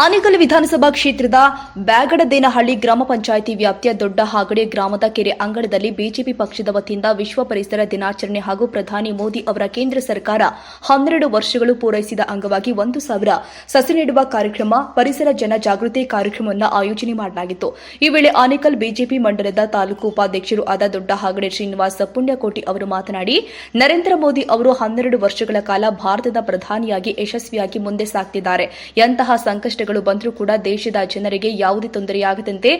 ಆನೇಕಲ್ ವಿಧಾನಸಭಾ ಕ್ಷೇತ್ರದ ಬ್ಯಾಗಡದೇನಹಳ್ಳಿ ಗ್ರಾಮ ಪಂಚಾಯಿತಿ ವ್ಯಾಪ್ತಿಯ ದೊಡ್ಡ ಹಾಗಡೆ ಗ್ರಾಮದ ಕೆರೆ ಅಂಗಳದಲ್ಲಿ ಬಿಜೆಪಿ ಪಕ್ಷದ ವತಿಯಿಂದ ವಿಶ್ವ ಪರಿಸರ ದಿನಾಚರಣೆ ಹಾಗೂ ಪ್ರಧಾನಿ ಮೋದಿ ಅವರ ಕೇಂದ್ರ ಸರ್ಕಾರ 12 ವರ್ಷಗಳು ಪೂರೈಸಿದ ಅಂಗವಾಗಿ 1,000 ಸಸಿ ನೆಡುವ ಕಾರ್ಯಕ್ರಮ ಪರಿಸರ ಜನ ಜಾಗೃತಿ ಕಾರ್ಯಕ್ರಮವನ್ನು ಆಯೋಜನೆ ಮಾಡಲಾಗಿತ್ತು. ಈ ವೇಳೆ ಆನೇಕಲ್ ಬಿಜೆಪಿ ಮಂಡಲದ ತಾಲೂಕು ಉಪಾಧ್ಯಕ್ಷರು ಆದ ದೊಡ್ಡ ಹಾಗಡೆ ಶ್ರೀನಿವಾಸ ಪುಣ್ಯಕೋಟಿ ಅವರು ಮಾತನಾಡಿ, ನರೇಂದ್ರ ಮೋದಿ ಅವರು 12 ವರ್ಷಗಳ ಕಾಲ ಭಾರತದ ಪ್ರಧಾನಿಯಾಗಿ ಯಶಸ್ವಿಯಾಗಿ ಮುಂದೆ ಸಾಗ್ತಿದ್ದಾರೆ. ಎಂತಹ ಸಂಕಷ್ಟಗಳು ಬಂದರೂ ಕೂಡ ದೇಶದ ಜನರಿಗೆ ಯಾವುದೇ ತೊಂದರೆಯಾಗದಂತೆ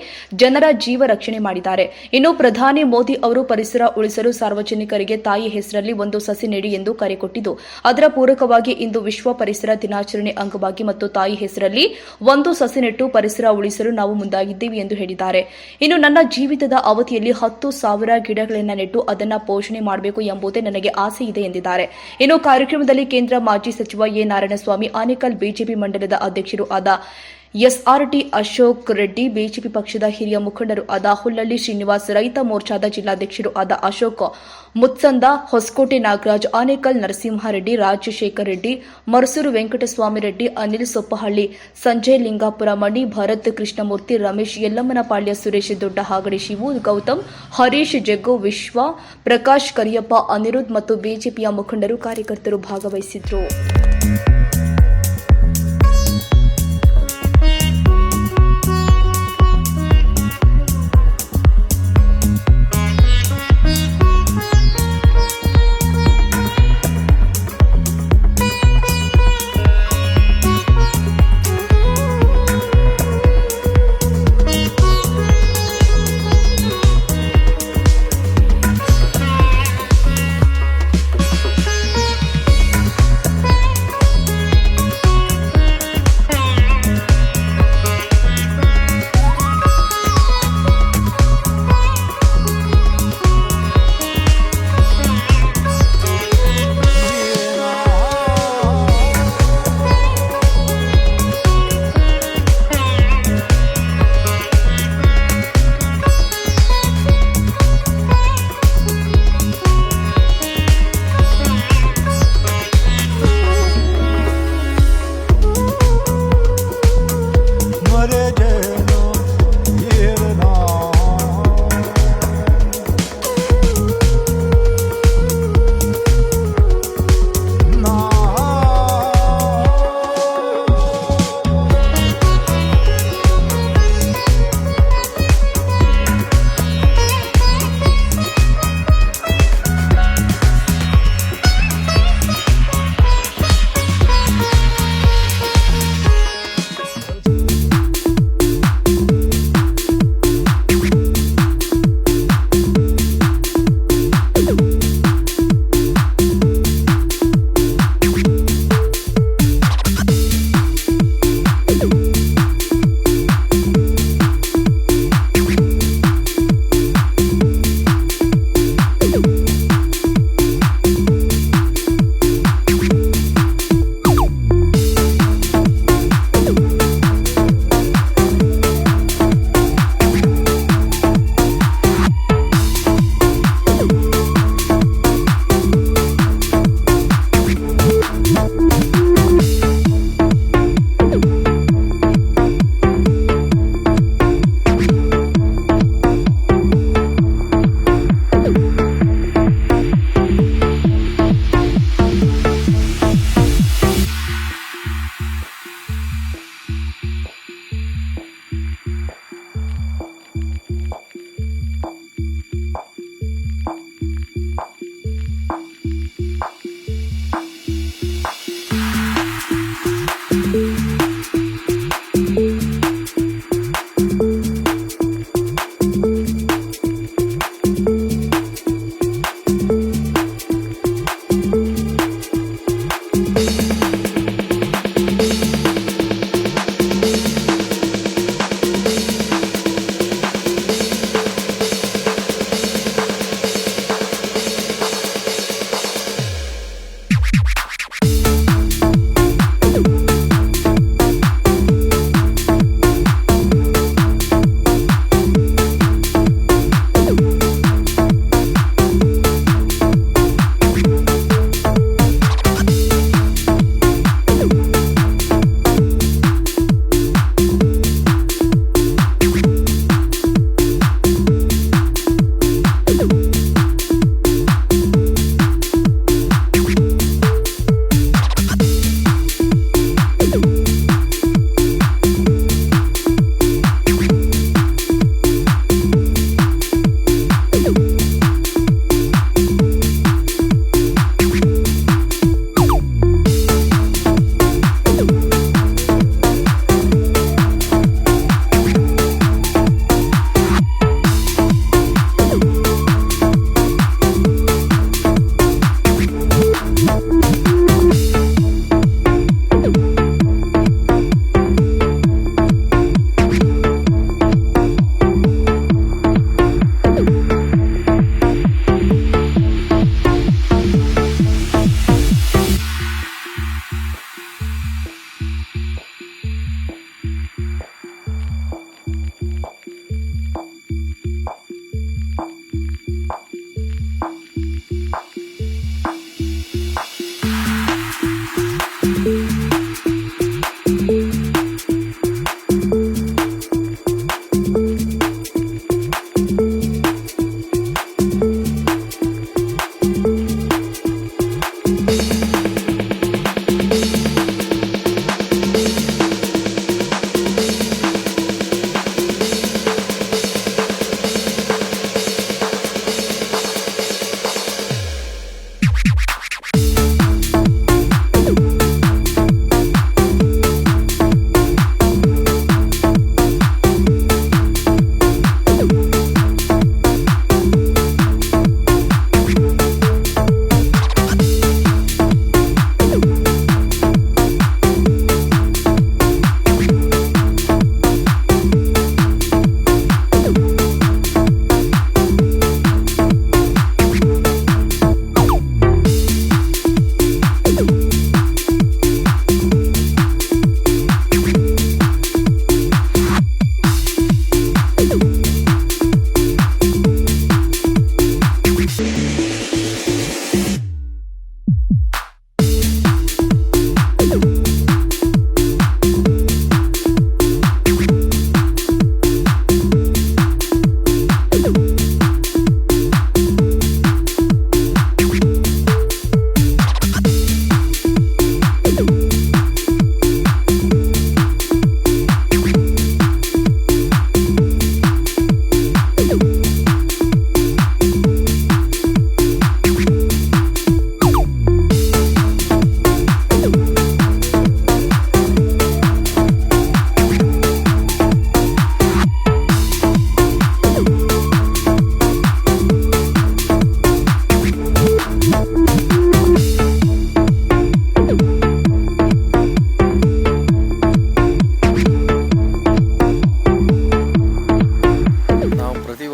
ಜನರ ಜೀವ ರಕ್ಷಣೆ ಮಾಡಿದ್ದಾರೆ. ಇನ್ನು ಪ್ರಧಾನಿ ಮೋದಿ ಅವರು ಪರಿಸರ ಉಳಿಸಲು ಸಾರ್ವಜನಿಕರಿಗೆ ತಾಯಿ ಹೆಸರಲ್ಲಿ ಒಂದು ಸಸಿ ನೆಡಿ ಎಂದು ಕರೆ ಕೊಟ್ಟಿದ್ದು, ಅದರ ಪೂರಕವಾಗಿ ಇಂದು ವಿಶ್ವ ಪರಿಸರ ದಿನಾಚರಣೆ ಅಂಗವಾಗಿ ಮತ್ತು ತಾಯಿ ಹೆಸರಲ್ಲಿ ಒಂದು ಸಸಿ ನೆಟ್ಟು ಪರಿಸರ ಉಳಿಸಲು ನಾವು ಮುಂದಾಗಿದ್ದೇವೆ ಎಂದು ಹೇಳಿದ್ದಾರೆ. ಇನ್ನು ನನ್ನ ಜೀವಿತದ ಅವಧಿಯಲ್ಲಿ 10,000 ಗಿಡಗಳನ್ನು ನೆಟ್ಟು ಅದನ್ನು ಪೋಷಣೆ ಮಾಡಬೇಕು ಎಂಬುದೇ ನನಗೆ ಆಸೆ ಇದೆ ಎಂದಿದ್ದಾರೆ. ಇನ್ನು ಕಾರ್ಯಕ್ರಮದಲ್ಲಿ ಕೇಂದ್ರ ಮಾಜಿ ಸಚಿವ ಎ ನಾರಾಯಣಸ್ವಾಮಿ, ಆನೇಕಲ್ ಬಿಜೆಪಿ ಮಂಡಲದ ಅಧ್ಯಕ್ಷರು ಆದ ಎಸ್ಆರ್ಟಿ ಅಶೋಕ್ ರೆಡ್ಡಿ, ಬಿಜೆಪಿ ಪಕ್ಷದ ಹಿರಿಯ ಮುಖಂಡರು ಆದ ಹುಲ್ಲಳ್ಳಿ ಶ್ರೀನಿವಾಸ್, ರೈತ ಮೋರ್ಚಾದ ಜಿಲ್ಲಾಧ್ಯಕ್ಷರು ಆದ ಅಶೋಕ್ ಮುತ್ಸಂದ, ಹೊಸಕೋಟೆ ನಾಗರಾಜ್, ಆನೇಕಲ್ ನರಸಿಂಹಾರೆಡ್ಡಿ, ರಾಜಶೇಖರ್ ರೆಡ್ಡಿ, ಮರಸೂರು ವೆಂಕಟಸ್ವಾಮಿ ರೆಡ್ಡಿ, ಅನಿಲ್ ಸೊಪ್ಪಹಳ್ಳಿ, ಸಂಜಯ್ ಲಿಂಗಾಪುರ, ಮಣಿ, ಭರತ್, ಕೃಷ್ಣಮೂರ್ತಿ, ರಮೇಶ್, ಯಲ್ಲಮ್ಮನಪಾಳ್ಯ, ಸುರೇಶ್, ದೊಡ್ಡ ಹಾಗಡೆ ಶಿವು, ಗೌತಮ್, ಹರೀಶ್, ಜಗ್ಗು, ವಿಶ್ವ, ಪ್ರಕಾಶ್, ಕರಿಯಪ್ಪ, ಅನಿರುದ್ಧ್ ಮತ್ತು ಬಿಜೆಪಿಯ ಮುಖಂಡರು ಕಾರ್ಯಕರ್ತರು ಭಾಗವಹಿಸಿದ್ರು.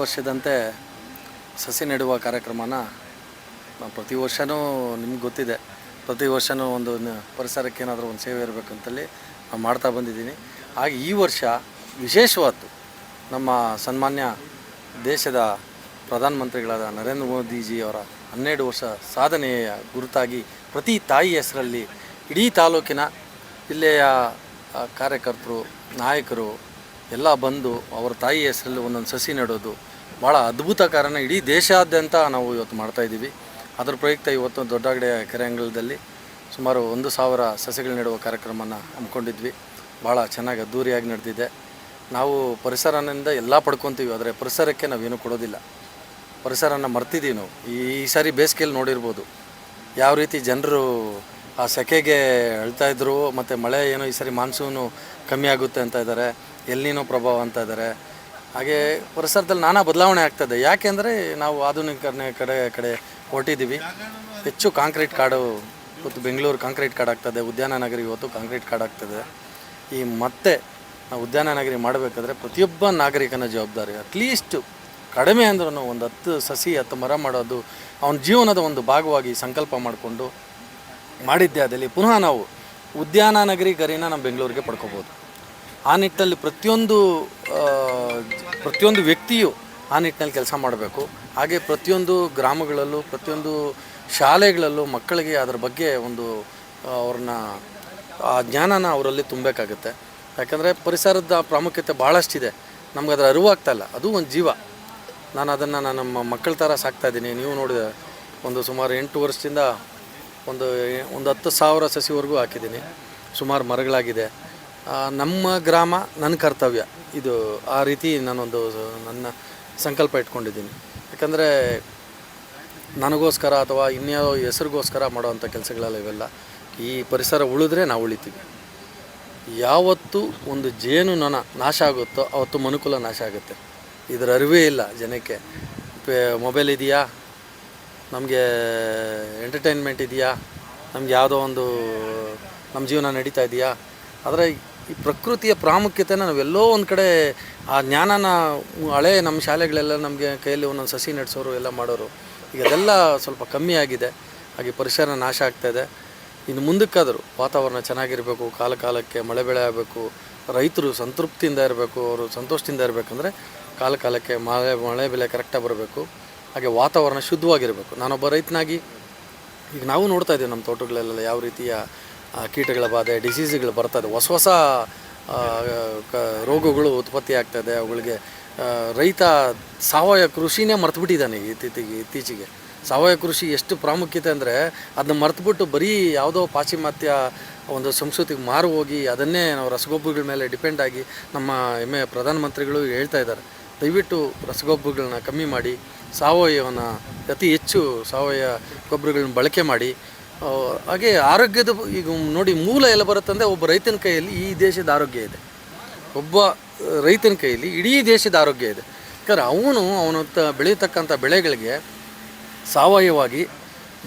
ವರ್ಷದಂತೆ ಸಸಿ ನೆಡುವ ಕಾರ್ಯಕ್ರಮನ ನಾವು ಪ್ರತಿ ವರ್ಷವೂ ನಿಮ್ಗೆ ಗೊತ್ತಿದೆ, ಪ್ರತಿ ವರ್ಷವೂ ಒಂದು ಪರಿಸರಕ್ಕೆ ಏನಾದರೂ ಒಂದು ಸೇವೆ ಇರಬೇಕಂತೇಳಿ ನಾವು ಮಾಡ್ತಾ ಬಂದಿದ್ದೀನಿ. ಹಾಗೆ ಈ ವರ್ಷ ವಿಶೇಷವಾದ್ದು ನಮ್ಮ ಸನ್ಮಾನ್ಯ ದೇಶದ ಪ್ರಧಾನಮಂತ್ರಿಗಳಾದ ನರೇಂದ್ರ ಮೋದಿಜಿಯವರ 12 ವರ್ಷ ಸಾಧನೆಯ ಗುರುತಾಗಿ ಪ್ರತಿ ತಾಯಿ ಹೆಸರಲ್ಲಿ ಇಡೀ ತಾಲೂಕಿನ ಜಿಲ್ಲೆಯ ಕಾರ್ಯಕರ್ತರು, ನಾಯಕರು ಎಲ್ಲ ಬಂದು ಅವರ ತಾಯಿ ಹೆಸರಲ್ಲಿ ಒಂದೊಂದು ಸಸಿ ನೆಡೋದು ಭಾಳ ಅದ್ಭುತ ಕಾರಣ. ಇಡೀ ದೇಶಾದ್ಯಂತ ನಾವು ಇವತ್ತು ಮಾಡ್ತಾಯಿದ್ದೀವಿ. ಅದರ ಪ್ರಯುಕ್ತ ಇವತ್ತು ದೊಡ್ಡಗಡೆ ಕೆರೆ ಅಂಗಳದಲ್ಲಿ ಸುಮಾರು 1000 ಸಸಿಗಳು ನೆಡುವ ಕಾರ್ಯಕ್ರಮನ ಹಮ್ಮಿಕೊಂಡಿದ್ವಿ. ಭಾಳ ಚೆನ್ನಾಗಿ ಅದ್ಧೂರಿಯಾಗಿ ನಡೆದಿದೆ. ನಾವು ಪರಿಸರದಿಂದ ಎಲ್ಲ ಪಡ್ಕೊತೀವಿ, ಆದರೆ ಪರಿಸರಕ್ಕೆ ನಾವೇನು ಕೊಡೋದಿಲ್ಲ. ಪರಿಸರನ ಮರ್ತಿದ್ದೀವಿ ನಾವು. ಈ ಸಾರಿ ಬೇಸಿಗೆಯಲ್ಲಿ ನೋಡಿರ್ಬೋದು ಯಾವ ರೀತಿ ಜನರು ಆ ಸೆಕೆಗೆ ಅಳ್ತಾಯಿದ್ರು. ಮತ್ತು ಮಳೆ ಏನೋ ಈ ಸಾರಿ ಮಾನ್ಸೂನು ಕಮ್ಮಿ ಆಗುತ್ತೆ ಅಂತ ಇದ್ದಾರೆ, ಎಲ್ಲಿನೋ ಪ್ರಭಾವ ಅಂತ ಇದ್ದಾರೆ. ಹಾಗೆ ಪರಿಸರದಲ್ಲಿ ನಾನಾ ಬದಲಾವಣೆ ಆಗ್ತದೆ. ಯಾಕೆಂದರೆ ನಾವು ಆಧುನಿಕರಣೆ ಕಡೆ ಹೊರಟಿದ್ದೀವಿ. ಹೆಚ್ಚು ಕಾಂಕ್ರೀಟ್ ಕಾಡು, ಇವತ್ತು ಬೆಂಗಳೂರು ಕಾಂಕ್ರೀಟ್ ಕಾಡು ಆಗ್ತದೆ, ಉದ್ಯಾನ ನಗರಿ ಇವತ್ತು ಕಾಂಕ್ರೀಟ್ ಕಾಡು ಆಗ್ತದೆ. ಈ ಮತ್ತೆ ನಾವು ಉದ್ಯಾನ ನಗರಿ ಮಾಡಬೇಕಾದ್ರೆ ಪ್ರತಿಯೊಬ್ಬ ನಾಗರಿಕನ ಜವಾಬ್ದಾರಿ. ಅಟ್ಲೀಸ್ಟ್ ಕಡಿಮೆ ಅಂದ್ರೂ ಒಂದು 10 ಸಸಿ 10 ಮರ ಮಾಡೋದು ಅವನ ಜೀವನದ ಒಂದು ಭಾಗವಾಗಿ ಸಂಕಲ್ಪ ಮಾಡಿಕೊಂಡು ಮಾಡಿದ್ದೆ. ಅದಲ್ಲಿ ಪುನಃ ನಾವು ಉದ್ಯಾನ ನಗರಿ ಗರಿನ ನಮ್ಮ ಬೆಂಗಳೂರಿಗೆ ಪಡ್ಕೋಬೋದು. ಆ ನಿಟ್ಟಿನಲ್ಲಿ ಪ್ರತಿಯೊಂದು ವ್ಯಕ್ತಿಯು ಆ ನಿಟ್ಟಿನಲ್ಲಿ ಕೆಲಸ ಮಾಡಬೇಕು. ಹಾಗೆ ಪ್ರತಿಯೊಂದು ಗ್ರಾಮಗಳಲ್ಲೂ ಪ್ರತಿಯೊಂದು ಶಾಲೆಗಳಲ್ಲೂ ಮಕ್ಕಳಿಗೆ ಅದರ ಬಗ್ಗೆ ಒಂದು ಅವ್ರನ್ನ ಆ ಜ್ಞಾನನ ಅವರಲ್ಲಿ ತುಂಬಬೇಕಾಗುತ್ತೆ. ಯಾಕಂದರೆ ಪರಿಸರದ ಪ್ರಾಮುಖ್ಯತೆ ಭಾಳಷ್ಟಿದೆ, ನಮ್ಗೆ ಅದರ ಅರಿವಾಗ್ತಾಯಿಲ್ಲ. ಅದು ಒಂದು ಜೀವ. ನಾನು ಅದನ್ನು ನಮ್ಮ ಮಕ್ಕಳ ಥರ ಸಾಕ್ತಾಯಿದ್ದೀನಿ. ನೀವು ನೋಡಿದೆ ಒಂದು ಸುಮಾರು 8 ವರ್ಷದಿಂದ ಒಂದು 10,000 ಸಸಿವರೆಗೂ ಹಾಕಿದ್ದೀನಿ. ಸುಮಾರು ಮರಗಳಾಗಿದೆ. ನಮ್ಮ ಗ್ರಾಮ ನನ್ನ ಕರ್ತವ್ಯ ಇದು. ಆ ರೀತಿ ನನ್ನ ಸಂಕಲ್ಪ ಇಟ್ಕೊಂಡಿದ್ದೀನಿ. ಯಾಕಂದರೆ ನನಗೋಸ್ಕರ ಅಥವಾ ಇನ್ಯಾವ ಹೆಸರಿಗೋಸ್ಕರ ಮಾಡೋವಂಥ ಕೆಲಸಗಳೆಲ್ಲ ಇವೆಲ್ಲ. ಈ ಪರಿಸರ ಉಳಿದ್ರೆ ನಾವು ಉಳಿತೀವಿ. ಯಾವತ್ತು ಒಂದು ಜೇನುನೊಣ ನಾಶ ಆಗುತ್ತೋ ಅವತ್ತು ಮನುಕುಲ ನಾಶ ಆಗುತ್ತೆ. ಇದರ ಅರಿವೇ ಇಲ್ಲ ಜನಕ್ಕೆ. ಮೊಬೈಲ್ ಇದೆಯಾ, ನಮಗೆ ಎಂಟರ್ಟೈನ್ಮೆಂಟ್ ಇದೆಯಾ, ನಮ್ಗೆ ಯಾವುದೋ ಒಂದು ನಮ್ಮ ಜೀವನ ನಡೀತಾ ಇದೆಯಾ. ಆದರೆ ಈ ಪ್ರಕೃತಿಯ ಪ್ರಾಮುಖ್ಯತೆನ ನಾವೆಲ್ಲೋ ಒಂದು ಕಡೆ ಆ ಜ್ಞಾನನ ಹಳೆ ನಮ್ಮ ಶಾಲೆಗಳೆಲ್ಲ ನಮಗೆ ಕೈಯಲ್ಲಿ ಒಂದೊಂದು ಸಸಿ ನಡೆಸೋರು ಎಲ್ಲ ಮಾಡೋರು. ಈಗ ಅದೆಲ್ಲ ಸ್ವಲ್ಪ ಕಮ್ಮಿ ಆಗಿದೆ. ಹಾಗೆ ಪರಿಸರ ನಾಶ ಆಗ್ತಾಯಿದೆ. ಇನ್ನು ಮುಂದಕ್ಕಾದರೂ ವಾತಾವರಣ ಚೆನ್ನಾಗಿರಬೇಕು, ಕಾಲಕ್ಕೆ ಮಳೆ ಬೆಳೆ ಆಗಬೇಕು, ರೈತರು ಸಂತೃಪ್ತಿಯಿಂದ ಇರಬೇಕು, ಅವರು ಸಂತೋಷದಿಂದ ಇರಬೇಕಂದ್ರೆ ಕಾಲಕ್ಕೆ ಮಳೆ ಬೆಳೆ ಕರೆಕ್ಟಾಗಿ ಬರಬೇಕು. ಹಾಗೆ ವಾತಾವರಣ ಶುದ್ಧವಾಗಿರಬೇಕು. ನಾನೊಬ್ಬ ರೈತನಾಗಿ ಈಗ ನಾವು ನೋಡ್ತಾ ಇದ್ದೀವಿ ನಮ್ಮ ತೋಟಗಳೆಲ್ಲ ಯಾವ ರೀತಿಯ ಕೀಟಗಳ ಬಾಧೆ, ಡಿಸೀಸ್ಗಳು ಬರ್ತದೆ, ಹೊಸ ರೋಗಗಳು ಉತ್ಪತ್ತಿ ಆಗ್ತಾಯಿದೆ. ಅವುಗಳಿಗೆ ರೈತ ಸಾವಯವ ಕೃಷಿನೇ ಮರ್ತುಬಿಟ್ಟಿದ್ದಾನೆ ಇತ್ತೀಚೆಗೆ. ಸಾವಯವ ಕೃಷಿ ಎಷ್ಟು ಪ್ರಾಮುಖ್ಯತೆ ಅಂದರೆ ಅದನ್ನ ಮರ್ತುಬಿಟ್ಟು ಬರೀ ಯಾವುದೋ ಪಾಶ್ಚಿಮಾತ್ಯ ಒಂದು ಸಂಸ್ಕೃತಿಗೆ ಮಾರು ಹೋಗಿ ಅದನ್ನೇ ನಾವು ರಸಗೊಬ್ಬರಗಳ ಮೇಲೆ ಡಿಪೆಂಡ್ ಆಗಿ ನಮ್ಮ ಹೆಮ್ಮೆಯ ಪ್ರಧಾನಮಂತ್ರಿಗಳು ಹೇಳ್ತಾ ಇದ್ದಾರೆ. ದಯವಿಟ್ಟು ರಸಗೊಬ್ಬರಗಳನ್ನ ಕಮ್ಮಿ ಮಾಡಿ ಸಾವಯವನ ಅತಿ ಹೆಚ್ಚು ಸಾವಯವ ಗೊಬ್ಬರಗಳನ್ನ ಬಳಕೆ ಮಾಡಿ. ಹಾಗೆ ಆರೋಗ್ಯದ ಈಗ ನೋಡಿ ಮೂಲ ಎಲ್ಲ ಬರುತ್ತಂದರೆ ಒಬ್ಬ ರೈತನ ಕೈಯಲ್ಲಿ ಈ ದೇಶದ ಆರೋಗ್ಯ ಇದೆ. ಒಬ್ಬ ರೈತನ ಕೈಯಲ್ಲಿ ಇಡೀ ದೇಶದ ಆರೋಗ್ಯ ಇದೆ. ಯಾಕಂದರೆ ಅವನು ಬೆಳೀತಕ್ಕಂಥ ಬೆಳೆಗಳಿಗೆ ಸಾವಯವಾಗಿ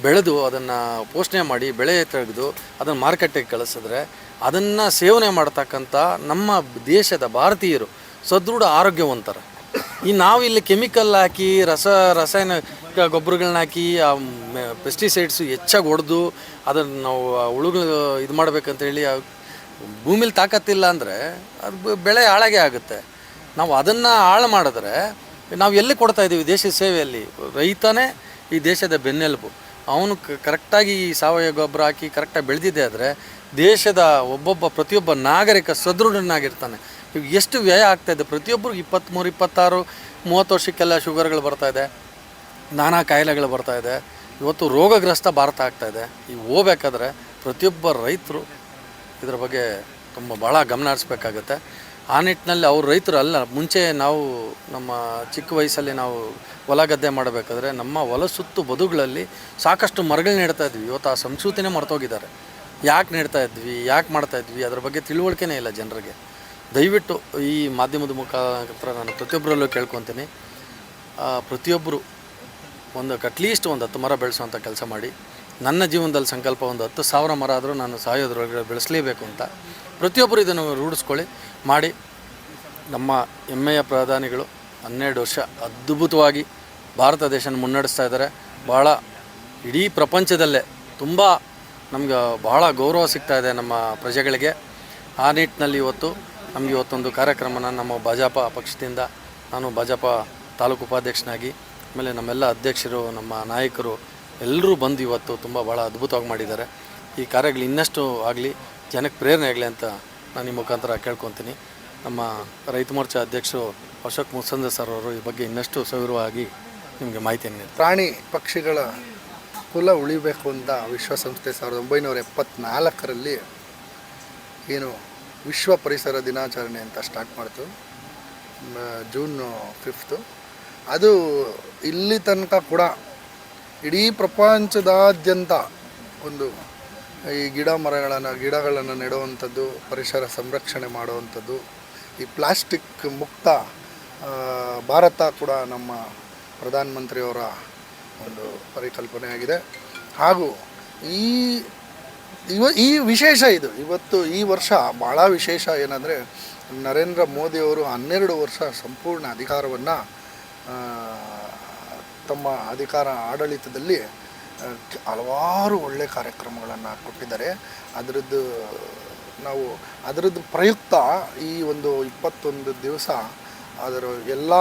ಬೆಳೆದು ಅದನ್ನು ಪೋಷಣೆ ಮಾಡಿ ಬೆಳೆ ತೆಗೆದು ಅದನ್ನು ಮಾರುಕಟ್ಟೆಗೆ ಕಳಿಸಿದ್ರೆ ಅದನ್ನು ಸೇವನೆ ಮಾಡ್ತಕ್ಕಂಥ ನಮ್ಮ ದೇಶದ ಭಾರತೀಯರು ಸದೃಢ ಆರೋಗ್ಯವಂತರ. ಈ ನಾವು ಇಲ್ಲಿ ಕೆಮಿಕಲ್ ಹಾಕಿ ರಾಸಾಯನಿಕ ಗೊಬ್ಬರಗಳನ್ನ ಹಾಕಿ ಪೆಸ್ಟಿಸೈಡ್ಸು ಹೆಚ್ಚಾಗಿ ಹೊಡೆದು ಅದನ್ನು ನಾವು ಹುಳುಗಳು ಇದು ಮಾಡಬೇಕಂತೇಳಿ ಭೂಮಿಲಿ ತಾಕತ್ತಿಲ್ಲ ಅಂದರೆ ಅದು ಬೆಳೆ ಹಾಳಾಗೇ ಆಗುತ್ತೆ. ನಾವು ಅದನ್ನು ಹಾಳು ಮಾಡಿದ್ರೆ ನಾವು ಎಲ್ಲಿ ಕೊಡ್ತಾಯಿದ್ದೀವಿ ದೇಶದ ಸೇವೆಯಲ್ಲಿ? ರೈತನೇ ಈ ದೇಶದ ಬೆನ್ನೆಲುಬು. ಅವನು ಕರೆಕ್ಟಾಗಿ ಈ ಸಾವಯವ ಗೊಬ್ಬರ ಹಾಕಿ ಕರೆಕ್ಟಾಗಿ ಬೆಳೆದಿದ್ದೆ ಆದರೆ ದೇಶದ ಪ್ರತಿಯೊಬ್ಬ ನಾಗರಿಕ ಸದೃಢನಾಗಿರ್ತಾನೆ. ಈಗ ಎಷ್ಟು ವ್ಯಯ ಆಗ್ತಾಯಿದೆ ಪ್ರತಿಯೊಬ್ಬರು 23, 26, 30 ವರ್ಷಕ್ಕೆಲ್ಲ ಶುಗರ್ಗಳು ಬರ್ತಾಯಿದೆ, ನಾನಾ ಕಾಯಿಲೆಗಳು ಬರ್ತಾಯಿದೆ. ಇವತ್ತು ರೋಗಗ್ರಸ್ತ ಭಾರತ ಆಗ್ತಾಯಿದೆ. ಈಗ ಹೋಗ್ಬೇಕಾದ್ರೆ ಪ್ರತಿಯೊಬ್ಬ ರೈತರು ಇದರ ಬಗ್ಗೆ ಭಾಳ ಗಮನ ಹರಿಸ್ಬೇಕಾಗತ್ತೆ. ಆ ನಿಟ್ಟಿನಲ್ಲಿ ಅವ್ರು ರೈತರು ಅಲ್ಲ. ಮುಂಚೆ ನಾವು ನಮ್ಮ ಚಿಕ್ಕ ವಯಸ್ಸಲ್ಲಿ ನಾವು ಹೊಲ ಗದ್ದೆ ಮಾಡಬೇಕಾದ್ರೆ ನಮ್ಮ ಹೊಲ ಸುತ್ತು ಬದುಗಳಲ್ಲಿ ಸಾಕಷ್ಟು ಮರಗಳು ನೆಡ್ತಾ ಇದ್ವಿ. ಇವತ್ತು ಆ ಸಂಸ್ಕೃತಿನೇ ಮರ್ತೋಗಿದ್ದಾರೆ. ಯಾಕೆ ನೆಡ್ತಾ ಇದ್ವಿ, ಯಾಕೆ ಮಾಡ್ತಾಯಿದ್ವಿ ಅದ್ರ ಬಗ್ಗೆ ತಿಳುವಳಿಕೆನೇ ಇಲ್ಲ ಜನರಿಗೆ. ದಯವಿಟ್ಟು ಈ ಮಾಧ್ಯಮದ ಮುಖಾಂತರ ನಾನು ಪ್ರತಿಯೊಬ್ಬರಲ್ಲೂ ಕೇಳ್ಕೊತೀನಿ, ಪ್ರತಿಯೊಬ್ಬರು ಅಟ್ಲೀಸ್ಟ್ ಒಂದು 10 ಮರ ಬೆಳೆಸುವಂಥ ಕೆಲಸ ಮಾಡಿ. ನನ್ನ ಜೀವನದಲ್ಲಿ ಸಂಕಲ್ಪ 10,000 ಮರ ಆದರೂ ನಾನು ಸಾಯೋದ್ರೊಳಗೆ ಬೆಳೆಸಲೇಬೇಕು ಅಂತ ಪ್ರತಿಯೊಬ್ಬರು ಇದನ್ನು ರೂಢಿಸ್ಕೊಳ್ಳಿ ಮಾಡಿ. ನಮ್ಮ ಹೆಮ್ಮೆಯ ಪ್ರಧಾನಿಗಳು 12 ವರ್ಷ ಅದ್ಭುತವಾಗಿ ಭಾರತ ದೇಶನ ಮುನ್ನಡೆಸ್ತಾ ಇದ್ದಾರೆ. ಭಾಳ ಇಡೀ ಪ್ರಪಂಚದಲ್ಲೇ ತುಂಬ ನಮ್ಗೆ ಬಹಳ ಗೌರವ ಸಿಗ್ತಾ ಇದೆ ನಮ್ಮ ಪ್ರಜೆಗಳಿಗೆ. ಆ ನಿಟ್ಟಿನಲ್ಲಿ ನಮಗೆ ಇವತ್ತೊಂದು ಕಾರ್ಯಕ್ರಮನ ನಮ್ಮ ಭಾಜಪ ಪಕ್ಷದಿಂದ, ನಾನು ಭಾಜಪ ತಾಲೂಕು ಉಪಾಧ್ಯಕ್ಷನಾಗಿ, ಆಮೇಲೆ ನಮ್ಮೆಲ್ಲ ಅಧ್ಯಕ್ಷರು, ನಮ್ಮ ನಾಯಕರು ಎಲ್ಲರೂ ಬಂದು ಇವತ್ತು ಭಾಳ ಅದ್ಭುತವಾಗಿ ಮಾಡಿದ್ದಾರೆ. ಈ ಕಾರ್ಯಗಳು ಇನ್ನಷ್ಟು ಆಗಲಿ, ಜನಕ್ಕೆ ಪ್ರೇರಣೆ ಆಗಲಿ ಅಂತ ನಾನು ಈ ಮುಖಾಂತರ ಕೇಳ್ಕೊತೀನಿ. ನಮ್ಮ ರೈತ ಮೋರ್ಚಾ ಅಧ್ಯಕ್ಷರು ಅಶೋಕ್ ಮುಸಂದ್ರ ಸರ್ ಅವರು ಈ ಬಗ್ಗೆ ಇನ್ನಷ್ಟು ಸವಿವರವಾಗಿ ನಿಮಗೆ ಮಾಹಿತಿಯನ್ನು ನೀಡ್ತಾರೆ. ಪ್ರಾಣಿ ಪಕ್ಷಿಗಳ ಕುಲ ಉಳಿಬೇಕು ಅಂತ ವಿಶ್ವಸಂಸ್ಥೆ 1974ರಲ್ಲಿ ಏನು ವಿಶ್ವ ಪರಿಸರ ದಿನಾಚರಣೆ ಅಂತ ಸ್ಟಾರ್ಟ್ ಮಾಡ್ತು, ಜೂನ್ 5. ಅದು ಇಲ್ಲಿ ತನಕ ಕೂಡ ಇಡೀ ಪ್ರಪಂಚದಾದ್ಯಂತ ಒಂದು ಈ ಗಿಡಗಳನ್ನು ನೆಡುವಂಥದ್ದು, ಪರಿಸರ ಸಂರಕ್ಷಣೆ ಮಾಡುವಂಥದ್ದು, ಈ ಪ್ಲಾಸ್ಟಿಕ್ ಮುಕ್ತ ಭಾರತ ಕೂಡ ನಮ್ಮ ಪ್ರಧಾನಮಂತ್ರಿಯವರ ಒಂದು ಪರಿಕಲ್ಪನೆ ಆಗಿದೆ. ಹಾಗೂ ಈ ವಿಶೇಷ ಇವತ್ತು ಈ ವರ್ಷ ಭಾಳ ವಿಶೇಷ ಏನಂದರೆ, ನರೇಂದ್ರ ಮೋದಿಯವರು 12 ವರ್ಷ ಸಂಪೂರ್ಣ ಅಧಿಕಾರವನ್ನು ತಮ್ಮ ಆಡಳಿತದಲ್ಲಿ ಹಲವಾರು ಒಳ್ಳೆಯ ಕಾರ್ಯಕ್ರಮಗಳನ್ನು ಕೊಟ್ಟಿದ್ದಾರೆ. ಅದರದ್ದು ಪ್ರಯುಕ್ತ ಈ ಒಂದು 21 ದಿವಸ ಅದರ ಎಲ್ಲ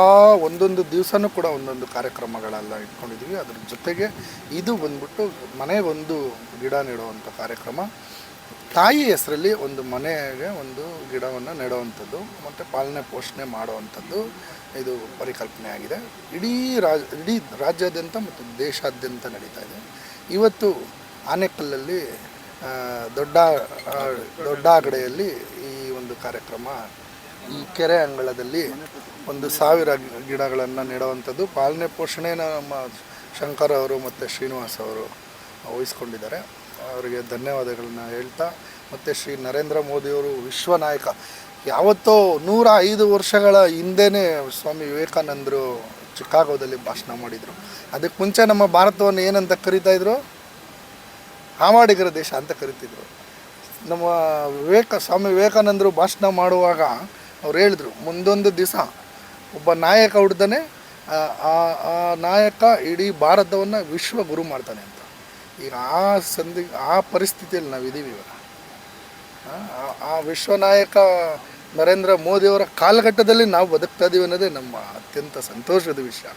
ಒಂದೊಂದು ದಿವಸನೂ ಕೂಡ ಒಂದೊಂದು ಕಾರ್ಯಕ್ರಮಗಳೆಲ್ಲ ಇಟ್ಕೊಂಡಿದ್ವಿ. ಅದ್ರ ಜೊತೆಗೆ ಇದು ಬಂದ್ಬಿಟ್ಟು ಮನೆಗೊಂದು ಗಿಡ ನೆಡುವಂಥ ಕಾರ್ಯಕ್ರಮ, ತಾಯಿ ಹೆಸರಲ್ಲಿ ಒಂದು ಮನೆಗೆ ಒಂದು ಗಿಡವನ್ನು ನೆಡುವಂಥದ್ದು ಮತ್ತು ಪಾಲನೆ ಪೋಷಣೆ ಮಾಡುವಂಥದ್ದು ಇದು ಪರಿಕಲ್ಪನೆ ಆಗಿದೆ. ಇಡೀ ರಾಜ್ಯಾದ್ಯಂತ ಮತ್ತು ದೇಶಾದ್ಯಂತ ನಡೀತಾ ಇದೆ. ಇವತ್ತು ಆನೇಕಲ್ಲಲ್ಲಿ ದೊಡ್ಡ ಆಗಡೆಯಲ್ಲಿ ಈ ಒಂದು ಕಾರ್ಯಕ್ರಮ, ಈ ಕೆರೆ ಅಂಗಳದಲ್ಲಿ 1000 ಗಿಡಗಳನ್ನು ನೆಡುವಂಥದ್ದು ಪಾಲನೆ ಪೋಷಣೆ ನಮ್ಮ ಶಂಕರ್ ಅವರು ಮತ್ತು ಶ್ರೀನಿವಾಸ್ ಅವರು ವಹಿಸ್ಕೊಂಡಿದ್ದಾರೆ. ಅವರಿಗೆ ಧನ್ಯವಾದಗಳನ್ನ ಹೇಳ್ತಾ, ಮತ್ತು ಶ್ರೀ ನರೇಂದ್ರ ಮೋದಿಯವರು ವಿಶ್ವ ನಾಯಕ. ಯಾವತ್ತೋ 105 ವರ್ಷಗಳ ಹಿಂದೆಯೇ ಸ್ವಾಮಿ ವಿವೇಕಾನಂದರು ಚಿಕಾಗೋದಲ್ಲಿ ಭಾಷಣ ಮಾಡಿದರು. ಅದಕ್ಕೆ ಮುಂಚೆ ನಮ್ಮ ಭಾರತವನ್ನು ಏನಂತ ಕರೀತಾಯಿದ್ರು? ಹಾವಾಡಿಗರ ದೇಶ ಅಂತ ಕರಿತಿದ್ರು. ನಮ್ಮ ಸ್ವಾಮಿ ವಿವೇಕಾನಂದರು ಭಾಷಣ ಮಾಡುವಾಗ ಅವ್ರು ಹೇಳಿದ್ರು, ಮುಂದೊಂದು ದಿವಸ ಒಬ್ಬ ನಾಯಕ ಹುಡ್ತಾನೆ, ಆ ನಾಯಕ ಇಡೀ ಭಾರತವನ್ನು ವಿಶ್ವ ಗುರು ಮಾಡ್ತಾನೆ ಅಂತ. ಈಗ ಆ ಪರಿಸ್ಥಿತಿಯಲ್ಲಿ ನಾವಿದ್ದೀವಿ ಇವಾಗ. ಆ ವಿಶ್ವನಾಯಕ ನರೇಂದ್ರ ಮೋದಿಯವರ ಕಾಲಘಟ್ಟದಲ್ಲಿ ನಾವು ಬದುಕ್ತಾ ಇದ್ದೀವಿ ಅನ್ನೋದೇ ನಮ್ಮ ಅತ್ಯಂತ ಸಂತೋಷದ ವಿಷಯ.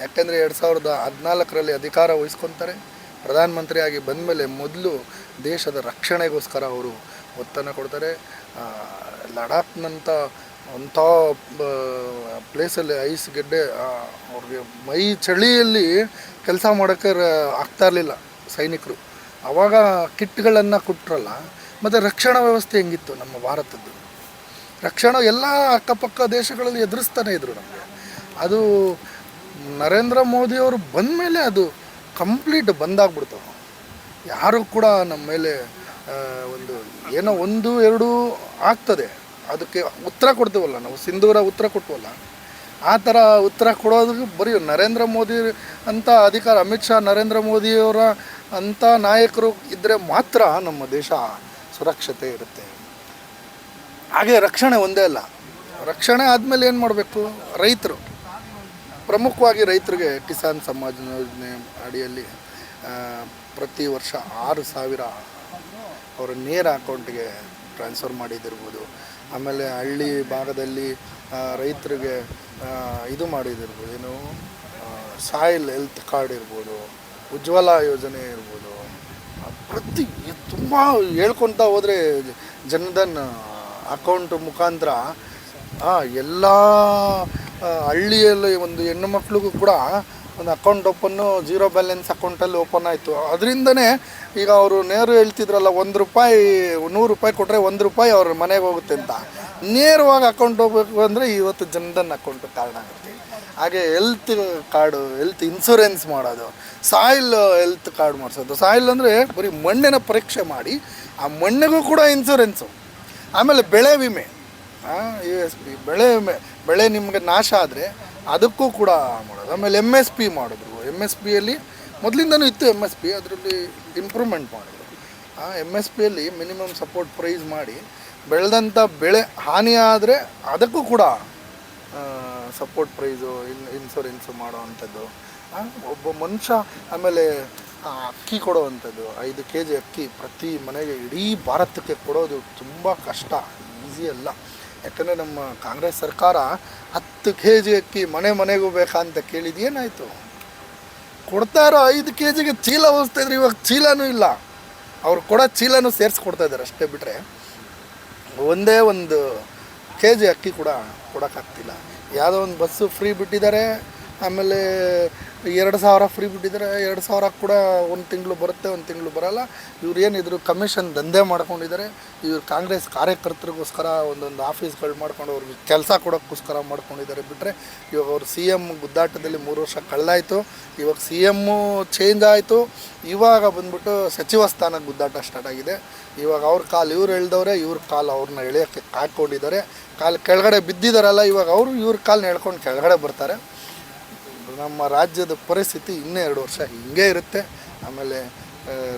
ಯಾಕೆಂದರೆ 2014ರಲ್ಲಿ ಅಧಿಕಾರ ವಹಿಸ್ಕೊತಾರೆ. ಪ್ರಧಾನಮಂತ್ರಿಯಾಗಿ ಬಂದಮೇಲೆ ಮೊದಲು ದೇಶದ ರಕ್ಷಣೆಗೋಸ್ಕರ ಅವರು ಒತ್ತನ್ನು ಕೊಡ್ತಾರೆ. ಲಡಾಖ್ನಂಥ ಅಂಥ ಪ್ಲೇಸಲ್ಲಿ ಐಸ್ ಗೆಡ್ಡೆ, ಅವ್ರಿಗೆ ಮೈ ಚಳಿಯಲ್ಲಿ ಕೆಲಸ ಮಾಡೋಕ್ಕೆ ಆಗ್ತಾ ಇರಲಿಲ್ಲ ಸೈನಿಕರು. ಆವಾಗ ಕಿಟ್ಗಳನ್ನು ಕೊಟ್ಟರಲ್ಲ. ಮತ್ತು ರಕ್ಷಣಾ ವ್ಯವಸ್ಥೆ ಹೆಂಗಿತ್ತು ನಮ್ಮ ಭಾರತದ್ದು? ರಕ್ಷಣಾ ಎಲ್ಲ ಅಕ್ಕಪಕ್ಕ ದೇಶಗಳಲ್ಲಿ ಎದುರಿಸ್ತಾನೆ ಇದ್ರು ನಮಗೆ. ಅದು ನರೇಂದ್ರ ಮೋದಿಯವರು ಬಂದ ಮೇಲೆ ಅದು ಕಂಪ್ಲೀಟ್ ಬಂದಾಗ್ಬಿಡ್ತು. ಯಾರೂ ಕೂಡ ನಮ್ಮ ಮೇಲೆ ಏನೋ 1-2 ಆಗ್ತದೆ, ಅದಕ್ಕೆ ಉತ್ತರ ಕೊಡ್ತೀವಲ್ಲ ನಾವು, ಸಿಂಧೂರ ಉತ್ತರ ಕೊಟ್ವಲ್ಲ, ಆ ಥರ ಉತ್ತರ ಕೊಡೋದಕ್ಕೆ ಬರೀ ನರೇಂದ್ರ ಮೋದಿ ಅಂತ ಅಧಿಕಾರ, ಅಮಿತ್ ಶಾ ನರೇಂದ್ರ ಮೋದಿಯವರ ಅಂಥ ನಾಯಕರು ಇದ್ದರೆ ಮಾತ್ರ ನಮ್ಮ ದೇಶ ಸುರಕ್ಷತೆ ಇರುತ್ತೆ. ಹಾಗೆ ರಕ್ಷಣೆ ಒಂದೇ ಅಲ್ಲ, ರಕ್ಷಣೆ ಆದಮೇಲೆ ಏನು ಮಾಡಬೇಕು? ರೈತರು, ಪ್ರಮುಖವಾಗಿ ರೈತರಿಗೆ ಕಿಸಾನ್ ಸಮ್ಮಾನ್ ಯೋಜನೆ ಅಡಿಯಲ್ಲಿ ಪ್ರತಿ ವರ್ಷ 6,000 ಅವರ ನೇರ ಅಕೌಂಟಿಗೆ ಟ್ರಾನ್ಸ್ಫರ್ ಮಾಡಿದಿರ್ಬೋದು. ಆಮೇಲೆ ಹಳ್ಳಿ ಭಾಗದಲ್ಲಿ ರೈತರಿಗೆ ಇದು ಮಾಡಿದಿರ್ಬೋದು, ಏನು ಸಾಯಿಲ್ ಹೆಲ್ತ್ ಕಾರ್ಡ್ ಇರ್ಬೋದು, ಉಜ್ವಲ ಯೋಜನೆ ಇರ್ಬೋದು. ತುಂಬ ಹೇಳ್ಕೊತಾ ಹೋದರೆ ಜನಧನ್ ಅಕೌಂಟ್ ಮುಖಾಂತರ ಎಲ್ಲ ಹಳ್ಳಿಯಲ್ಲಿ ಒಂದು ಹೆಣ್ಣು ಮಕ್ಳಿಗೂ ಕೂಡ ಒಂದು ಅಕೌಂಟ್ ಓಪನ್ನು, 0 ಬ್ಯಾಲೆನ್ಸ್ ಅಕೌಂಟಲ್ಲಿ ಓಪನ್ ಆಯಿತು. ಅದರಿಂದನೇ ಈಗ ಅವರು ನೇರು ಹೇಳ್ತಿದ್ರಲ್ಲ, ₹1 ₹100 ಕೊಟ್ಟರೆ ₹1 ಅವ್ರ ಮನೆಗೆ ಹೋಗುತ್ತೆ ಅಂತ. ನೇರವಾಗಿ ಅಕೌಂಟ್ ಹೋಗ್ಬೇಕು ಅಂದರೆ ಇವತ್ತು ಜನಧನ್ ಅಕೌಂಟ್ ಕಾರಣ ಆಗುತ್ತೆ. ಹಾಗೆ ಹೆಲ್ತ್ ಕಾರ್ಡು, ಹೆಲ್ತ್ ಇನ್ಶೂರೆನ್ಸ್ ಮಾಡೋದು, ಸಾಯಿಲ್ ಹೆಲ್ತ್ ಕಾರ್ಡ್ ಮಾಡಿಸೋದು. ಸಾಯಿಲ್ ಅಂದರೆ ಬರೀ ಮಣ್ಣಿನ ಪರೀಕ್ಷೆ ಮಾಡಿ ಆ ಮಣ್ಣಿಗೂ ಕೂಡ ಇನ್ಶೂರೆನ್ಸು. ಆಮೇಲೆ ಬೆಳೆ ವಿಮೆ, USP ಬೆಳೆ ವಿಮೆ, ಬೆಳೆ ನಿಮಗೆ ನಾಶ ಆದರೆ ಅದಕ್ಕೂ ಕೂಡ ಮಾಡೋದು. ಆಮೇಲೆ MSP ಮಾಡಿದ್ರು. MSPಯಲ್ಲಿ ಮೊದಲಿಂದನೂ ಇತ್ತು MSP, ಅದರಲ್ಲಿ ಇಂಪ್ರೂವ್ಮೆಂಟ್ ಮಾಡಿದ್ರು. MSPಯಲ್ಲಿ ಮಿನಿಮಮ್ ಸಪೋರ್ಟ್ ಪ್ರೈಸ್ ಮಾಡಿ ಬೆಳೆದಂಥ ಬೆಳೆ ಹಾನಿ ಆದರೆ ಅದಕ್ಕೂ ಕೂಡ ಸಪೋರ್ಟ್ ಪ್ರೈಸು ಇನ್ಶೂರೆನ್ಸು ಮಾಡೋ ಅಂಥದ್ದು, ಒಬ್ಬ ಮನುಷ್ಯ. ಆಮೇಲೆ ಅಕ್ಕಿ ಕೊಡೋವಂಥದ್ದು 5 kg ಅಕ್ಕಿ ಪ್ರತಿ ಮನೆಗೆ ಇಡೀ ಭಾರತಕ್ಕೆ ಕೊಡೋದು ತುಂಬ ಕಷ್ಟ, ಈಸಿ ಅಲ್ಲ. ಯಾಕಂದರೆ ನಮ್ಮ ಕಾಂಗ್ರೆಸ್ ಸರ್ಕಾರ 10 kg ಅಕ್ಕಿ ಮನೆಗೂ ಬೇಕಾ ಅಂತ ಕೇಳಿದ್ದು ಏನಾಯಿತು? ಕೊಡ್ತಾ ಇರೋ 5 kgಗೆ ಚೀಲ ಓದಿಸ್ತಾಯಿದ್ರು, ಇವಾಗ ಚೀಲನೂ ಇಲ್ಲ. ಅವ್ರು ಕೊಡೋ ಚೀಲನೂ ಸೇರಿಸ್ಕೊಡ್ತಾ ಇದ್ದಾರೆ ಅಷ್ಟೇ ಬಿಟ್ಟರೆ ಒಂದೇ 1 kg ಅಕ್ಕಿ ಕೂಡ ಕೊಡೋಕ್ಕಾಗ್ತಿಲ್ಲ. ಯಾವುದೋ ಒಂದು ಬಸ್ಸು ಫ್ರೀ ಬಿಟ್ಟಿದ್ದಾರೆ, ಆಮೇಲೆ 2,000 ಫ್ರೀ ಬಿಟ್ಟಿದ್ದಾರೆ. 2,000 ಕೂಡ ಒಂದು ತಿಂಗಳು ಬರುತ್ತೆ, ಒಂದು ತಿಂಗಳು ಬರೋಲ್ಲ. ಇವ್ರು ಏನಿದ್ರು ಕಮಿಷನ್ ದಂಧೆ ಮಾಡ್ಕೊಂಡಿದ್ದಾರೆ. ಇವ್ರು ಕಾಂಗ್ರೆಸ್ ಕಾರ್ಯಕರ್ತರಿಗೋಸ್ಕರ ಒಂದೊಂದು ಆಫೀಸ್ಗಳು ಮಾಡ್ಕೊಂಡು ಅವ್ರಿಗೆ ಕೆಲಸ ಕೊಡೋಕ್ಕೋಸ್ಕರ ಮಾಡ್ಕೊಂಡಿದ್ದಾರೆ ಬಿಟ್ಟರೆ, ಇವಾಗ ಅವ್ರು CM ಗುದ್ದಾಟದಲ್ಲಿ 3 ವರ್ಷ ಕಳೆದಾಯಿತು. ಇವಾಗ CM ಚೇಂಜ್ ಆಯಿತು. ಇವಾಗ ಬಂದ್ಬಿಟ್ಟು ಸಚಿವ ಸ್ಥಾನಕ್ಕೆ ಗುದ್ದಾಟ ಸ್ಟಾರ್ಟ್ ಆಗಿದೆ. ಇವಾಗ ಅವ್ರ ಕಾಲು ಇವ್ರು ಎಳ್ದವ್ರೆ, ಇವ್ರ ಕಾಲು ಅವ್ರನ್ನ ಎಳೆಯೋಕ್ಕೆ ಕಾಯ್ಕೊಂಡಿದ್ದಾರೆ. ಕಾಲು ಕೆಳಗಡೆ ಬಿದ್ದಿದ್ದಾರಲ್ಲ, ಇವಾಗ ಅವರು ಇವ್ರ ಕಾಲನ್ನ ಎಳ್ಕೊಂಡು ಕೆಳಗಡೆ ಬರ್ತಾರೆ. ನಮ್ಮ ರಾಜ್ಯದ ಪರಿಸ್ಥಿತಿ ಇನ್ನೂ 2 ವರ್ಷ ಹಿಂಗೆ ಇರುತ್ತೆ. ಆಮೇಲೆ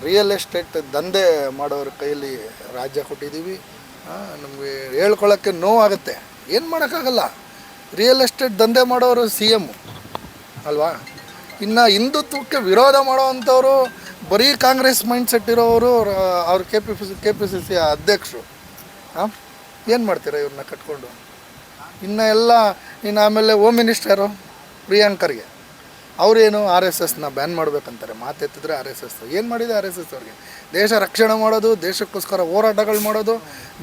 ರಿಯಲ್ ಎಸ್ಟೇಟ್ ದಂಧೆ ಮಾಡೋರ ಕೈಯಲ್ಲಿ ರಾಜ್ಯ ಕೊಟ್ಟಿದ್ದೀವಿ. ನಮಗೆ ಹೇಳ್ಕೊಳ್ಳೋಕ್ಕೆ ನೋವಾಗುತ್ತೆ, ಏನು ಮಾಡೋಕ್ಕಾಗಲ್ಲ. ರಿಯಲ್ ಎಸ್ಟೇಟ್ ದಂಧೆ ಮಾಡೋರು CM ಅಲ್ವಾ? ಇನ್ನು ಹಿಂದುತ್ವಕ್ಕೆ ವಿರೋಧ ಮಾಡೋವಂಥವ್ರು ಬರೀ ಕಾಂಗ್ರೆಸ್ ಮೈಂಡ್ಸೆಟ್ ಇರೋರು ಅವ್ರು KPCC ಅಧ್ಯಕ್ಷರು. ಏನು ಮಾಡ್ತೀರಾ ಇವ್ರನ್ನ ಕಟ್ಕೊಂಡು? ಇನ್ನು ಆಮೇಲೆ ಹೋಮ್ ಮಿನಿಸ್ಟರು ಪ್ರಿಯಾಂಕರ್ಗೆ ಅವರೇನು RSSನ ಬ್ಯಾನ್ ಮಾಡಬೇಕಂತಾರೆ. ಮಾತೆತ್ತಿದ್ರೆ RSS ಏನು ಮಾಡಿದೆ? RSS ಅವ್ರಿಗೆ ದೇಶ ರಕ್ಷಣೆ ಮಾಡೋದು, ದೇಶಕ್ಕೋಸ್ಕರ ಹೋರಾಟಗಳು ಮಾಡೋದು,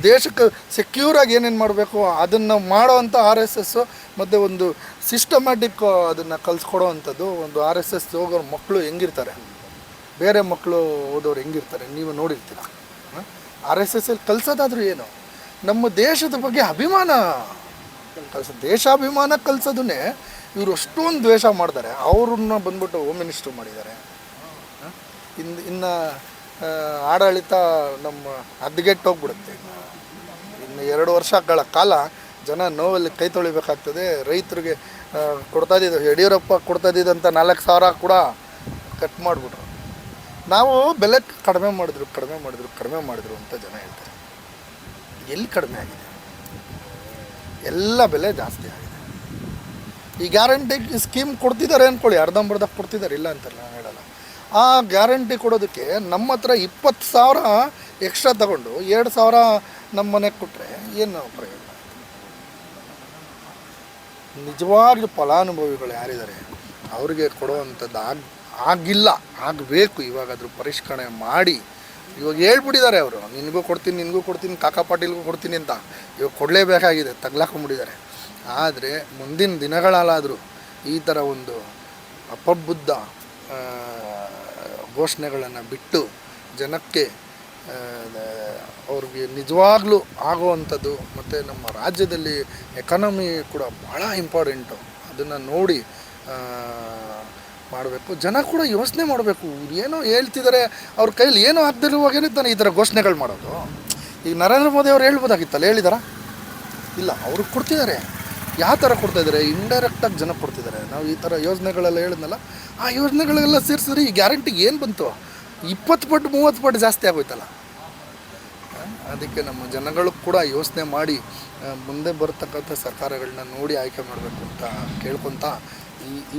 ದೇಶಕ್ಕೆ ಸೆಕ್ಯೂರಾಗಿ ಏನೇನು ಮಾಡಬೇಕು ಅದನ್ನು ಮಾಡೋವಂಥ RSS ಮತ್ತು ಒಂದು ಸಿಸ್ಟಮ್ಯಾಟಿಕ್ ಅದನ್ನು ಕಲಿಸ್ಕೊಡೋ ಅಂಥದ್ದು. ಒಂದು RSS ಹೋಗೋರು ಮಕ್ಕಳು ಹೆಂಗಿರ್ತಾರೆ, ಬೇರೆ ಮಕ್ಕಳು ಓದೋರು ಹೆಂಗಿರ್ತಾರೆ ನೀವು ನೋಡಿರ್ತೀರ. RSSಲ್ಲಿ ಕಲಿಸೋದಾದ್ರೂ ಏನು? ನಮ್ಮ ದೇಶದ ಬಗ್ಗೆ ಅಭಿಮಾನ ದೇಶಾಭಿಮಾನ ಕಲಿಸೋದನ್ನೇ ಇವರು ಅಷ್ಟೊಂದು ದ್ವೇಷ ಮಾಡ್ತಾರೆ. ಅವ್ರನ್ನ ಬಂದ್ಬಿಟ್ಟು ಹೋಮ್ ಮಿನಿಸ್ಟ್ರು ಮಾಡಿದ್ದಾರೆ. ಇನ್ನು ಆಡಳಿತ ನಮ್ಮ ಹದ್ಗೆಟ್ಟು ಹೋಗ್ಬಿಡುತ್ತೆ. ಇನ್ನು 2 ವರ್ಷಗಳ ಕಾಲ ಜನ ನೋವಲ್ಲಿ ಕೈ ತೊಳಿಬೇಕಾಗ್ತದೆ. ರೈತರಿಗೆ ಕೊಡ್ತಾಯಿದ್ದು ಯಡಿಯೂರಪ್ಪ ಕೊಡ್ತಾಯಿದ್ದಂಥ 4,000 ಕೂಡ ಕಟ್ ಮಾಡಿಬಿಟ್ರು. ನಾವು ಬೆಲೆ ಕಡಿಮೆ ಮಾಡಿದ್ರು ಅಂತ ಜನ ಹೇಳ್ತಾರೆ. ಎಲ್ಲಿ ಕಡಿಮೆ ಆಗಿದೆ? ಎಲ್ಲ ಬೆಲೆ ಜಾಸ್ತಿ ಆಗಿದೆ. ಈ ಗ್ಯಾರಂಟಿ ಸ್ಕೀಮ್ ಕೊಡ್ತಿದ್ದಾರೆ ಅಂದ್ಕೊಳ್ಳಿ, ಅರ್ಧಂಬರ್ಧ ಕೊಡ್ತಿದ್ದಾರೆ, ಇಲ್ಲ ಅಂತಲ್ಲ ನಾನು ಹೇಳಲ್ಲ. ಆ ಗ್ಯಾರಂಟಿ ಕೊಡೋದಕ್ಕೆ ನಮ್ಮ ಹತ್ರ 20,000 ಎಕ್ಸ್ಟ್ರಾ ತಗೊಂಡು 2,000 ನಮ್ಮ ಮನೆಗೆ ಕೊಟ್ಟರೆ ಏನು ಪ್ರಯೋಜನ? ನಿಜವಾಗ್ಲೂ ಫಲಾನುಭವಿಗಳು ಯಾರಿದ್ದಾರೆ ಅವರಿಗೆ ಕೊಡುವಂಥದ್ದು ಆಗಿಲ್ಲ, ಆಗಬೇಕು. ಇವಾಗ ಅದ್ರ ಪರಿಷ್ಕರಣೆ ಮಾಡಿ ಇವಾಗ ಹೇಳ್ಬಿಟ್ಟಿದ್ದಾರೆ ಅವರು, ನಿನಗೂ ಕೊಡ್ತೀನಿ, ಕಾಕಾ ಪಾಟೀಲ್ಗೂ ಕೊಡ್ತೀನಿ ಅಂತ. ಇವಾಗ ಕೊಡಲೇಬೇಕಾಗಿದೆ, ತಗ್ಲಾಕೊಂಬಿಟ್ಟಿದ್ದಾರೆ. ಆದರೆ ಮುಂದಿನ ದಿನಗಳಲ್ಲಾದರೂ ಈ ಥರ ಒಂದು ಅಪಬುದ್ಧ ಘೋಷಣೆಗಳನ್ನು ಬಿಟ್ಟು ಜನಕ್ಕೆ ಅವ್ರಿಗೆ ನಿಜವಾಗ್ಲೂ ಆಗುವಂಥದ್ದು. ಮತ್ತು ನಮ್ಮ ರಾಜ್ಯದಲ್ಲಿ ಎಕಾನಮಿ ಕೂಡ ಭಾಳ ಇಂಪಾರ್ಟೆಂಟು, ಅದನ್ನು ನೋಡಿ ಮಾಡಬೇಕು. ಜನ ಕೂಡ ಯೋಚನೆ ಮಾಡಬೇಕು. ಏನೋ ಹೇಳ್ತಿದ್ದಾರೆ, ಅವ್ರ ಕೈಲಿ ಏನೋ ಆಗದಿರುವಾಗೇನೆ ತಾನೆ ಈ ಥರ ಘೋಷಣೆಗಳು ಮಾಡೋದು. ಈಗ ನರೇಂದ್ರ ಮೋದಿ ಅವ್ರು ಹೇಳ್ಬೋದಾಗಿತ್ತಲ್ಲ, ಹೇಳಿದಾರ? ಇಲ್ಲ, ಅವ್ರಿಗೆ ಕೊಡ್ತಿದ್ದಾರೆ. ಯಾವ ಥರ ಕೊಡ್ತಾಯಿದ್ದಾರೆ? ಇಂಡೈರೆಕ್ಟಾಗಿ ಜನ ಕೊಡ್ತಿದ್ದಾರೆ. ನಾವು ಈ ಥರ ಯೋಜನೆಗಳೆಲ್ಲ ಹೇಳಿದ್ನಲ್ಲ, ಆ ಯೋಜನೆಗಳೆಲ್ಲ ಸೇರಿಸಿದ್ರೆ ಈ ಗ್ಯಾರಂಟಿಗೆ ಏನು ಬಂತು? 20 ಪಟ್ಟು 30 ಪಟ್ಟು ಜಾಸ್ತಿ ಆಗೋಯ್ತಲ್ಲ. ಅದಕ್ಕೆ ನಮ್ಮ ಜನಗಳು ಕೂಡ ಯೋಚನೆ ಮಾಡಿ ಮುಂದೆ ಬರ್ತಕ್ಕಂಥ ಸರ್ಕಾರಗಳನ್ನ ನೋಡಿ ಆಯ್ಕೆ ಮಾಡಬೇಕು ಅಂತ ಕೇಳ್ಕೊತ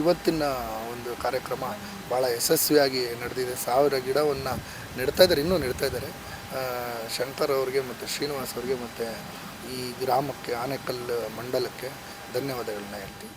ಇವತ್ತಿನ ಒಂದು ಕಾರ್ಯಕ್ರಮ ಭಾಳ ಯಶಸ್ವಿಯಾಗಿ ನಡೆದಿದೆ. 1000 ಗಿಡವನ್ನು ನೆಡ್ತಾಯಿದ್ದಾರೆ, ಇನ್ನೂ ನೆಡ್ತಾಯಿದ್ದಾರೆ. ಶಂಕರ್ ಅವ್ರಿಗೆ ಮತ್ತು ಶ್ರೀನಿವಾಸ್ ಅವ್ರಿಗೆ ಮತ್ತು ಈ ಗ್ರಾಮಕ್ಕೆ, ಆನೇಕಲ್ ಮಂಡಲಕ್ಕೆ ಧನ್ಯವಾದಗಳನ್ನ ಹೇಳ್ತೀವಿ.